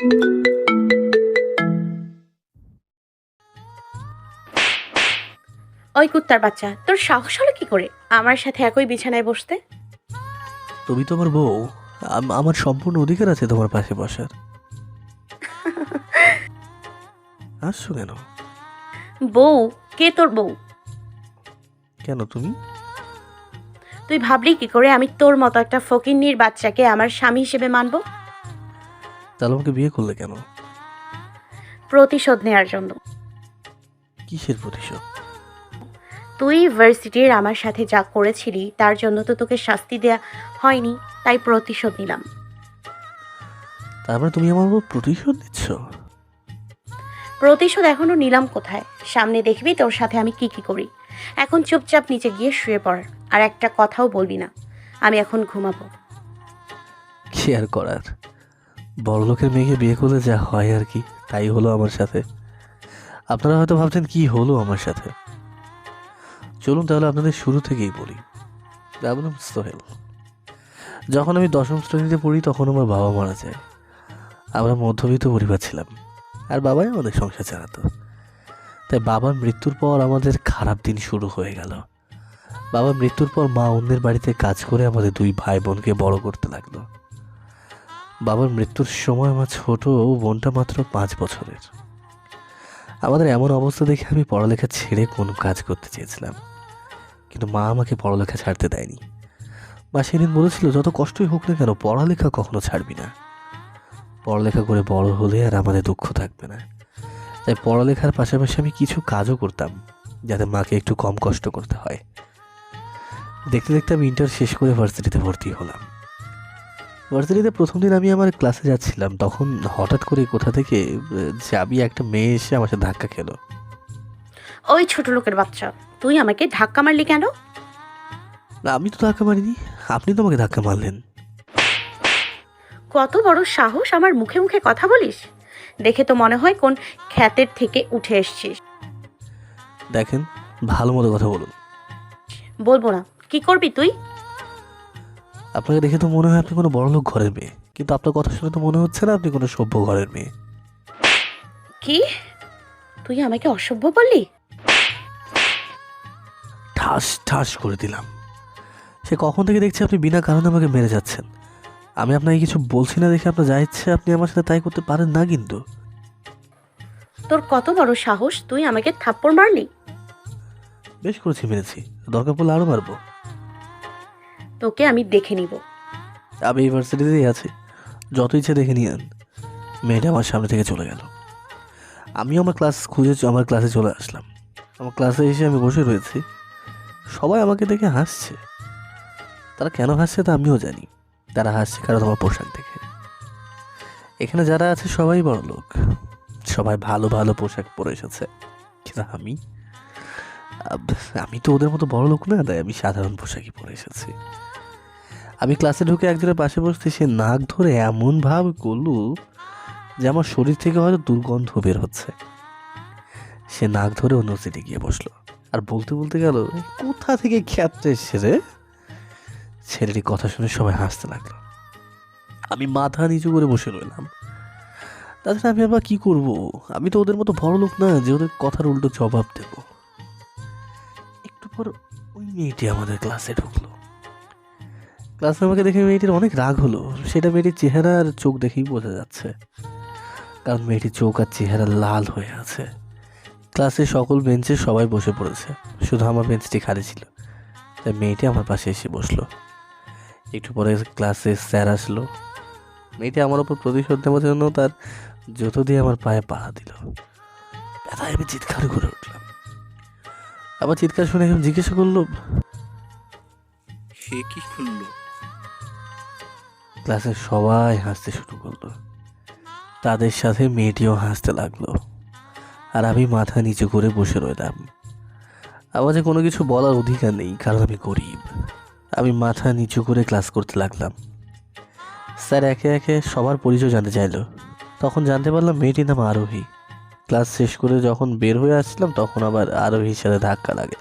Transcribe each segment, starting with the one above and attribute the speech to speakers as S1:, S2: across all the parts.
S1: ওই কুত্তার বাচ্চা, তোর সাহস হলো কি করে আমার সাথে একই বিছানায় বসতে?
S2: তুমি তো আমার বউ। আমার সম্পূর্ণ অধিকার আছে তোমার পাশে বসার। আসছো কেন?
S1: বউ? কে তোর বউ?
S2: কেন তুমি?
S1: তুই ভাবলি কি করে আমি তোর মতো একটা ফকিন্নির বাচ্চাকে আমার স্বামী হিসেবে মানবো?
S2: তাহলে আমাকে বিয়ে করলে কেন?
S1: প্রতিশোধ নেয়ার জন্য।
S2: কিসের প্রতিশোধ?
S1: তুই ভার্সিটির আমার সাথে যা করেছিলি তার জন্য তো তোকে শাস্তি দেয়া হয়নি, তাই প্রতিশোধ নিলাম।
S2: তারপরে তুমি আমার উপর প্রতিশোধ নিচ্ছ?
S1: প্রতিশোধ এখনো নিলাম কোথায়? সামনে দেখবি তোর সাথে আমি কি কি করি। এখন চুপচাপ নিচে গিয়ে শুয়ে পড়, আর একটা কথাও বলবি না। আমি এখন ঘুমাবো।
S2: কি আর করার, বড়লোকের মেয়েকে বিয়ে করলে যা হয় আর কি, তাই হলো আমার সাথে। আপনারা হয়তো ভাবছেন কি হলো আমার সাথে। চলুন তাহলে আপনাদের শুরু থেকেই বলি। রাবনুম সোহেল। যখন আমি দশম শ্রেণীতে পড়ি তখন আমার বাবা মারা যায়। আমরা মধ্যবিত্ত পরিবার ছিলাম, আর বাবাই আমাদের সংসার চালাতো। তাই বাবার মৃত্যুর পর আমাদের খারাপ দিন শুরু হয়ে গেল। বাবার মৃত্যুর পর মা অন্যের বাড়িতে কাজ করে আমাদের দুই ভাই বোনকে বড় করতে লাগলো। বাবার মৃত্যুর সময় আমার ছোট বোনটা মাত্র 5 বছরের। আমাদের এমন অবস্থা দেখে আমি পড়ালেখা ছেড়ে কোনো কাজ করতে চেয়েছিলাম, কিন্তু মা আমাকে পড়ালেখা ছাড়তে দেয়নি। মা সেদিন বলেছিল, যত কষ্টই হোক না কেন পড়ালেখা কখনো ছাড়বি না। পড়ালেখা করে বড় হলে আর আমাদের দুঃখ থাকবে না। তাই পড়ালেখার পাশাপাশি আমি কিছু কাজও করতাম, যাতে মাকে একটু কম কষ্ট করতে হয়। দেখতে দেখতে আমি ইন্টার শেষ করে ভার্সিটিতে ভর্তি হলাম। ভার্সিটিতে প্রথম দিন আমি আমার ক্লাসে যাচ্ছিলাম, তখন হঠাৎ করে কোথা থেকে যাবি একটা মেয়ে এসে আমার সাথে ধাক্কা খেলো।
S1: ওই ছোট লোকের বাচ্চা, তুই আমাকে ধাক্কা মারলি কেন?
S2: না, আমি তো ধাক্কা মারিনি, আপনি তো আমাকে ধাক্কা মারলেন।
S1: কত বড় সাহস আমার মুখে মুখে কথা বলিস! দেখে তো মনে হয় কোন খ্যাতের থেকে উঠে এসছিস।
S2: দেখেন, ভালো মতো কথা বলুন।
S1: বলবো না। কি করবি তুই?
S2: আপনাকে দেখে তো মনে হয় আপনি কোনো বড়লোক ঘরের মেয়ে, কিন্তু আপনার কথা শুনে তো মনে হচ্ছে না আপনি কোনো সভ্য ঘরের মেয়ে।
S1: কি? তুই আমাকে অসভ্য বললি?
S2: ঠাস ঠাস করে দিলাম। সে কখন থেকে দেখছি আপনি বিনা কারণে আমাকে মেরে যাচ্ছেন। আমি আপনাকে কিছু বলছি না দেখে আপনার যা ইচ্ছে আপনি আমার সাথে তাই করতে পারেন না কিন্তু।
S1: তোর কত বড় সাহস, তুই আমাকে থাপ্পড় মারলি?
S2: বেশ করেছি, মেরেছি, দরকার পড়লে আরও মারবো।
S1: তোকে আমি দেখে নিব।
S2: আমি ইউনিভার্সিটিতেই আছি, যত ইচ্ছে দেখে নিয়ে আন। মেয়েটা আমার সামনে থেকে চলে গেল। আমিও আমার ক্লাস খুঁজে আমার ক্লাসে চলে আসলাম। আমার ক্লাসে এসে আমি বসে রয়েছি। সবাই আমাকে দেখে হাসছে। তারা কেন হাসছে তা আমিও জানি। তারা হাসছে কারণ আমার পোশাক দেখে। এখানে যারা আছে সবাই বড় লোক, সবাই ভালো ভালো পোশাক পরে এসেছে, কিন্তু আমি তো ওদের মতো বড় লোক না, তাই আমি সাধারণ পোশাকই পরে এসেছি। আমি ক্লাসে ঢুকে একজনের পাশে বসতে, সে নাক ধরে এমন ভাব করলো যে আমার শরীর থেকে হয়তো দুর্গন্ধ বের হচ্ছে। সে নাক ধরে অন্য সিটে গিয়ে বসলো, আর বলতে বলতে গেল, কোথা থেকে খ্যাপতে এসছে রে। ছেলেটির কথা শুনে সবাই হাসতে লাগলো। আমি মাথা নিচু করে বসে রইলাম। তাছাড়া আমি আবার কি করব? আমি তো ওদের মতো বড় লোক না যে ওদের কথার উল্টো জবাব দেব। একটু পর ওই মেয়েটি আমাদের ক্লাসে ঢুকলো। ক্লাসে আমাকে দেখে মেয়েটির অনেক রাগ হলো। সেটা মেয়েটির চেহারা আর চোখ দেখেই বোঝা যাচ্ছে, কারণ মেয়েটির চোখ আর চেহারা লাল হয়ে আছে। ক্লাসে সকল বেঞ্চে সবাই বসে পড়েছে, শুধু আমার বেঞ্চটি খালি ছিল। তাই মেয়েটি আমার পাশে এসে বসলো। একটু পরে ক্লাসে স্যার আসলো। মেয়েটি আমার ওপর প্রতিশোধ নেওয়ার জন্য তার জুতো দিয়ে আমার পায়ে পাড়া দিল। ব্যথায় আমি চিৎকার করে উঠলাম। আবার চিৎকার শুনে এখন জিজ্ঞাসা করলো,
S3: সে কি করলো?
S2: ক্লাসের সবাই হাসতে শুরু করলো। তাদের সাথে মেয়েটিও হাসতে লাগলো, আর আমি মাথা নিচু করে বসে রইলাম। আমার যে কোনো কিছু বলার অধিকার নেই, কারণ আমি গরিব। আমি মাথা নিচু করে ক্লাস করতে লাগলাম। স্যার একে একে সবার পরিচয় জানতে চাইলো। তখন জানতে পারলাম মেয়েটির নাম আরোহী। ক্লাস শেষ করে যখন বের হয়ে আসছিলাম তখন আবার আরোহীর সাথে ধাক্কা লাগে।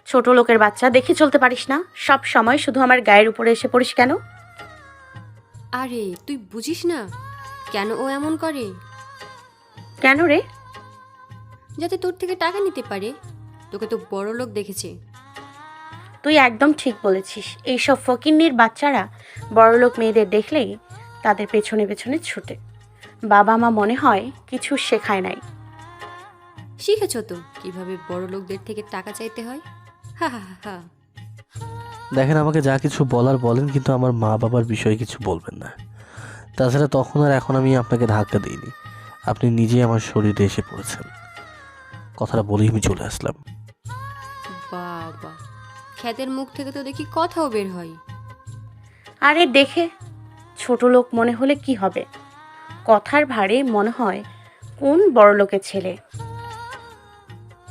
S1: ছোট লোকের বাচ্চা, দেখে চলতে পারিস না? সব সময় শুধু আমার গায়ের উপরে এসে পড়িস কেন?
S4: আরে তুই বুঝিস না,
S3: কেন ও এমন করে?
S1: কেন রে?
S3: যাতে তোর থেকে টাকা নিতে পারে। তোকে তো বড় লোক দেখেছে।
S1: তুই একদম ঠিক বলেছিস। এইসব ফকিন্নির বাচ্চারা বড়লোক মেয়েদের দেখলেই তাদের পেছনে পেছনে ছুটে। বাবা মা মনে হয় কিছু শেখায় নাই।
S3: শিখেছ তো কিভাবে বড় লোকদের থেকে টাকা চাইতে হয়। হা হা হা হা।
S2: দেখেন, আমাকে যা কিছু বলার বলেন, কিন্তু আমার মা বাবার বিষয়ে কিছু বলবেন না। তাছাড়া তখন আর এখন আমি আপনাকে ধাক্কা দিইনি, আপনি নিজেই আমার শরীরে এসে পড়েছেন। কথাটা বলেই আমি চলে আসলাম।
S3: বাবা, খ্যাতের মুখ থেকে তো দেখি কথাও বের হয়।
S1: আরে দেখে ছোট লোক মনে হলে কি হবে? কথার ভারে মনে হয় কোন বড়লোকের ছেলে।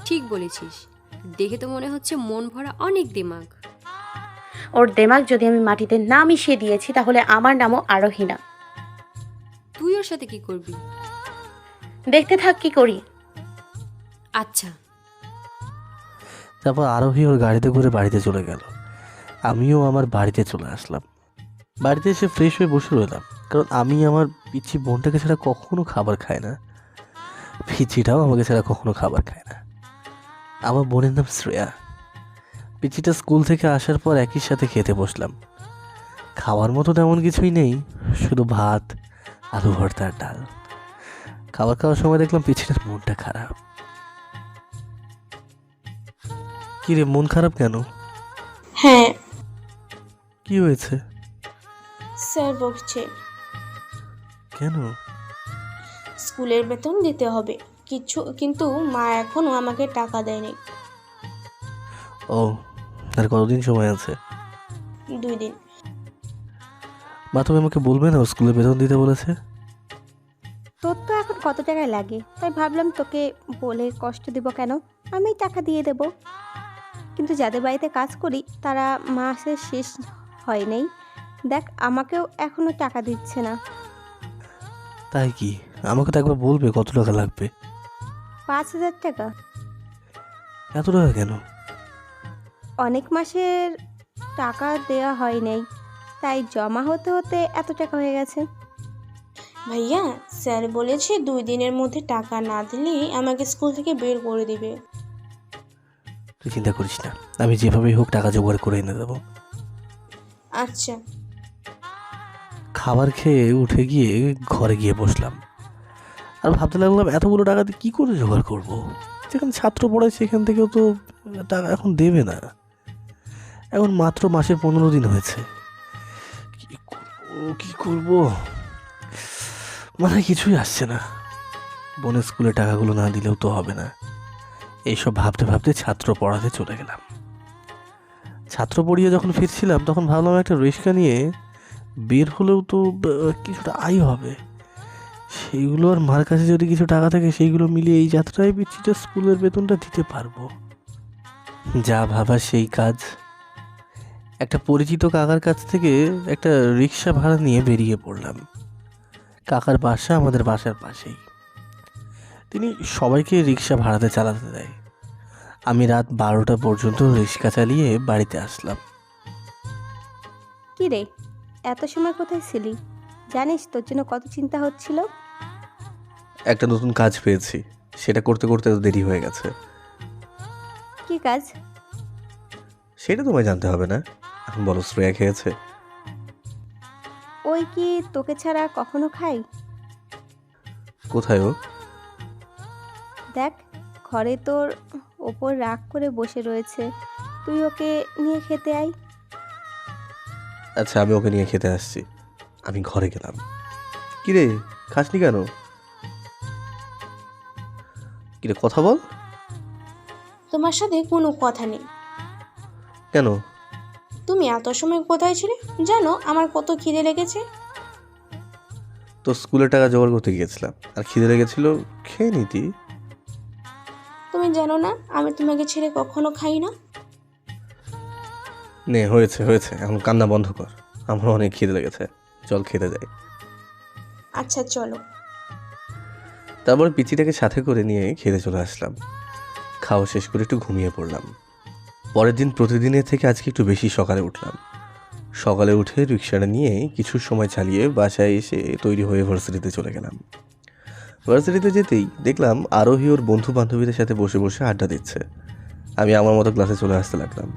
S3: ঠিক বলেছিস, দেখে তো মনে হচ্ছে মন ভরা অনেক দিমাগ।
S1: ওর দেমাগ যদি আমি মাটিতে না মিশিয়ে দিয়েছি তাহলে আমার নামও আরোহী না।
S3: তুই ওর সাথে কি করবি?
S1: দেখতে থাক কি করি।
S3: আচ্ছা।
S2: তারপর আরোহী ওর গাড়িতে করে বাড়িতে চলে গেল। আমিও আমার বাড়িতে চলে আসলাম। বাড়িতে এসে ফ্রেশ হয়ে বসে রইলাম, কারণ আমি আমার পিচ্ছি বোনটাকে ছাড়া কখনো খাবার খাই না। পিচ্ছিটাও আমাকে ছাড়া কখনো খাবার খায় না। আমার বোনের নাম শ্রেয়া। পিচ্ছিটা স্কুল থেকে আসার পর একই সাথে খেতে বসলাম। খাওয়ার মতো তেমন কিছুই নেই, শুধু ভাত, আলু ভর্তা আর ডাল। খাবার খাওয়ার সময় দেখলাম পিচ্ছিটার মনটা খারাপ। কি রে, মন খারাপ কেন?
S4: হ্যাঁ,
S2: কি হয়েছে?
S4: স্যার বকছে
S2: কেন?
S4: স্কুলের বেতন দিতে হবে কিন্তু মা এখনো আমাকে টাকা দেয়নি।
S2: ও, আর কতদিন সময় আছে?
S4: 2 দিন।
S2: মা, তুমি আমাকে বলবে না ও স্কুলে বেতন দিতে বলেছে?
S5: তোর তো এখন কত টাকা লাগে, তাই ভাবলাম তোকে বলে কষ্ট দিব কেন, আমি টাকা দিয়ে দেব। কিন্তু যাদের বাড়িতে কাজ করি তারা মাসের শেষ হয় নাই, দেখ আমাকেও এখনো টাকা দিচ্ছে না।
S2: তাই কি? আমাকে তো একবার বলবে কত টাকা লাগবে।
S5: 5,000 টাকা।
S2: এত টাকা কেন?
S5: অনেক মাসের টাকা দেওয়া হয় নাই, তাই জমা হতে হতে এত টাকা হয়ে গেছে।
S4: ভাইয়া, স্যার বলেছে 2 দিনের মধ্যে টাকা না দিলে আমাকে স্কুল থেকে বের করে দিবে।
S2: তুই চিন্তা করিস না, আমি যেভাবেই হোক টাকা জোগাড় করে এনে দেবো।
S4: আচ্ছা।
S2: খাবার খেয়ে উঠে গিয়ে ঘরে গিয়ে বসলাম আর ভাবতে লাগলাম এতগুলো টাকা দিয়ে কী করে জোগাড় করবো। যেখানে ছাত্র পড়ায় সেখান থেকেও তো টাকা এখন দেবে না। এখন মাত্র মাসের 15 দিন হয়েছে। কি করবো মাথায় কিছুই আসছে না। বোনের স্কুলে টাকাগুলো না দিলেও তো হবে না। এইসব ভাবতে ভাবতে ছাত্র পড়াতে চলে গেলাম। ছাত্র পড়িয়ে যখন ফিরছিলাম তখন ভাবলাম একটা রিক্সা নিয়ে বের হলেও তো কিছুটা আয় হবে। সেইগুলো আর মার কাছে যদি কিছু টাকা থাকে সেইগুলো মিলিয়ে এই যাত্রায় পিচ্ছিটা স্কুলের বেতনটা দিতে পারবো। যা ভাবা সেই কাজ। একটা পরিচিত কাকার কাছ থেকে একটা রিক্সা ভাড়া নিয়ে বেরিয়ে পড়লাম। কাকার বাসা আমাদের বাসার পাশেই। তিনি সবাইকে রিক্সা ভাড়াতে চালাতে দেয়। আমি রাত 12টা পর্যন্ত রিক্সা চালিয়ে বাড়িতে আসলাম।
S5: কি রে, এত সময় কোথায় ছিলি? জানিস তোর জন্য কত চিন্তা হচ্ছিল।
S2: একটা নতুন কাজ পেয়েছি, সেটা করতে করতে তো দেরি হয়ে গেছে।
S5: কি কাজ?
S2: সেটা তোমায় জানতে হবে না। এখন বলো, শ্রেয়া খেয়েছে?
S5: ওই কি তোকে ছাড়া কখনো খাই?
S2: কোথায় ও?
S5: দেখ, ঘরে তোর ওপর রাগ করে বসে রয়েছে, তুই ওকে নিয়ে খেতে আয়।
S2: আচ্ছা, আমি ওকে নিয়ে খেতে আসছি। আমি ঘরে গেলাম। কিরে, খাসনি কেন? কিরে, কথা বল।
S4: তোমার সাথে কোনো কথা নেই।
S2: কেন?
S4: তুমি এত সময় কোথায় ছিলে? জানো আমার কত খিদে লেগেছে।
S2: তো স্কুলের টাকা জোগাড় করতে গিয়েছিলাম, আর খিদে লেগেছিল, খেয়ে নিতি।
S4: তুমি জানো না আমি তোমাকে ছেড়ে কখনো খাই না।
S2: নে, হয়েছে হয়েছে, এখন কান্না বন্ধ কর। আমার অনেক খিদে লেগেছে, চল খেতে যাই।
S4: আচ্ছা চলো।
S2: তারপর পিচিটাকে সাথে করে নিয়ে খেতে চলে আসলাম। খাওয়া শেষ করে একটু ঘুমিয়ে পড়লাম। পরের দিন প্রতিদিনের থেকে আজকে একটু বেশি সকালে উঠলাম। সকালে উঠে রিক্সাটা নিয়ে কিছু সময় চালিয়ে বাসায় এসে তৈরি হয়ে ভার্সিটিতে চলে গেলাম। ভার্সিটিতে যেতেই দেখলাম আরোহী ওর বন্ধু বান্ধবীদের সাথে বসে বসে আড্ডা দিচ্ছে। আমি আমার মতো ক্লাসে চলে আসতে লাগলাম।